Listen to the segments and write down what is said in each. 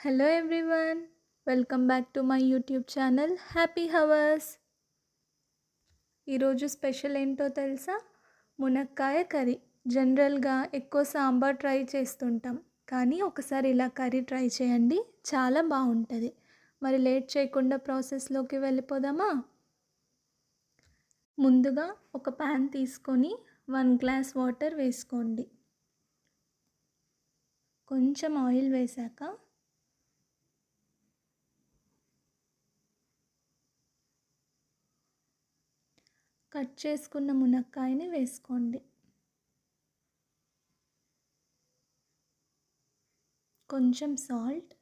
Hello everyone, welcome back to my YouTube channel happy hours. ఈరోజు special ఏంటో తెలుసా? మునక్కాయ కర్రీ. జనరల్గా ఎక్కువ సాంబార్ ట్రై చేస్తుంటాం, కానీ ఒకసారి ఇలా కర్రీ ట్రై చేయండి, చాలా బాగుంటుంది. మరి లేట్ చేయకుండా ప్రాసెస్లోకి వెళ్ళిపోదామా? ముందుగా ఒక ప్యాన్ తీసుకొని 1 గ్లాస్ వాటర్ వేసుకోండి. కొంచెం ఆయిల్ వేశాక కట్ చేసుకున్న మునక్కాయని వేసుకోండి. కొంచెం సాల్ట్,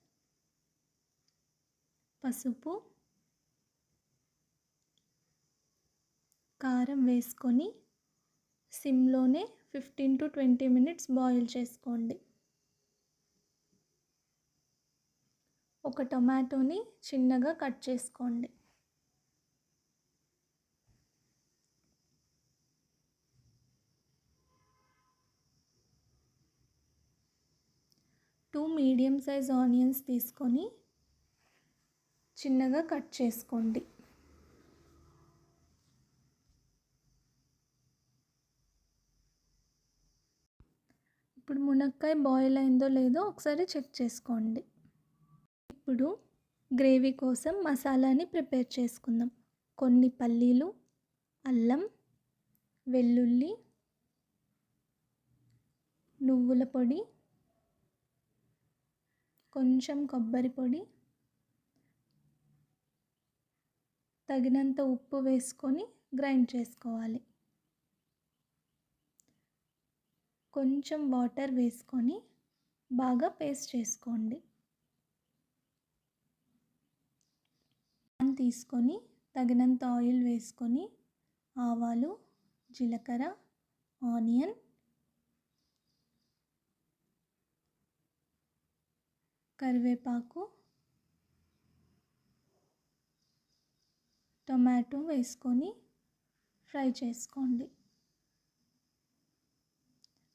పసుపు, కారం వేసుకొని సిమ్లోనే 15 to 20 మినిట్స్ బాయిల్ చేసుకోండి. ఒక టొమాటోని చిన్నగా కట్ చేసుకోండి. టూ మీడియం సైజ్ ఆనియన్స్ తీసుకొని చిన్నగా కట్ చేసుకోండి. ఇప్పుడు మునక్కాయ బాయిల్ అయిందో లేదో ఒకసారి చెక్ చేసుకోండి. ఇప్పుడు గ్రేవీ కోసం మసాలాని ప్రిపేర్ చేసుకుందాం. కొన్ని పల్లీలు, అల్లం, వెల్లుల్లి, నువ్వుల పొడి, కొంచెం కొబ్బరి పొడి, తగినంత ఉప్పు వేసుకొని గ్రైండ్ చేసుకోవాలి. కొంచెం వాటర్ వేసుకొని బాగా పేస్ట్ చేసుకోండి. తీసుకొని తగినంత ఆయిల్ వేసుకొని ఆవాలు, జీలకర్ర, ఆనియన్, కరివేపాకు, టొమాటో వేసుకొని ఫ్రై చేసుకోండి.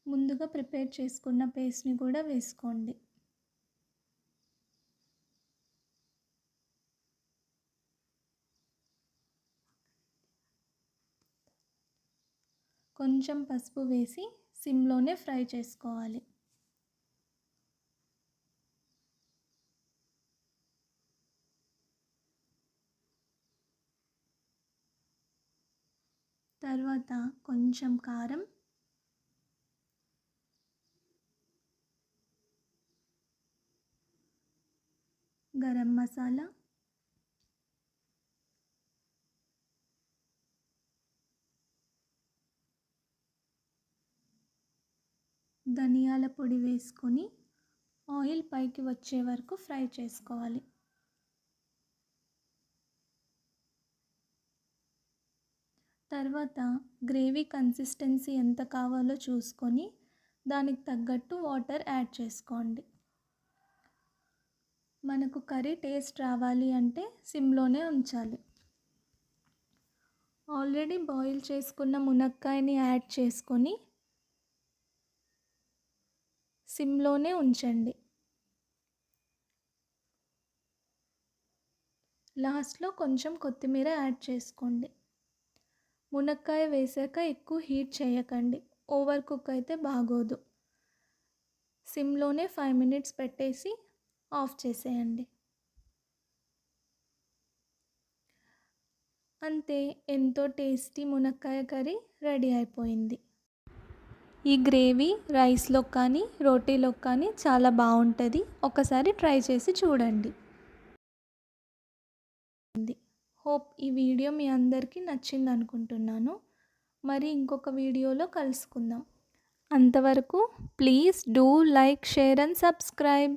ముందుగా ప్రిపేర్ చేసుకున్న పేస్ట్ని కూడా వేసుకోండి. కొంచెం పసుపు వేసి సిమ్లోనే ఫ్రై చేసుకోవాలి. తర్వాత కొంచెం కారం, గరం మసాలా, ధనియాల పొడి వేసుకొని ఆయిల్ పైకి వచ్చే వరకు ఫ్రై చేసుకోవాలి. తర్వాత గ్రేవీ కన్సిస్టెన్సీ ఎంత కావాలో చూసుకొని దానికి తగ్గట్టు వాటర్ యాడ్ చేసుకోండి. మనకు కర్రీ టేస్ట్ రావాలి అంటే సిమ్లోనే ఉంచాలి. ఆల్రెడీ బాయిల్ చేసుకున్న మునక్కాయని యాడ్ చేసుకొని సిమ్లోనే ఉంచండి. లాస్ట్లో కొంచెం కొత్తిమీర యాడ్ చేసుకోండి. మునక్కాయ వేసాక ఎక్కువ హీట్ చేయకండి, ఓవర్ కుక్ అయితే బాగోదు. సిమ్లోనే 5 మినిట్స్ పెట్టేసి ఆఫ్ చేసేయండి. అంతే, ఎంతో టేస్టీ మునక్కాయ కర్రీ రెడీ అయిపోయింది. ఈ గ్రేవీ రైస్లో కానీ రోటీలో కానీ చాలా బాగుంటుంది. ఒకసారి ట్రై చేసి చూడండి. హోప్ ఈ వీడియో మీ అందరికీ నచ్చింది అనుకుంటున్నాను. మరి ఇంకొక వీడియోలో కలుసుకుందాం. అంతవరకు please do like, share and subscribe.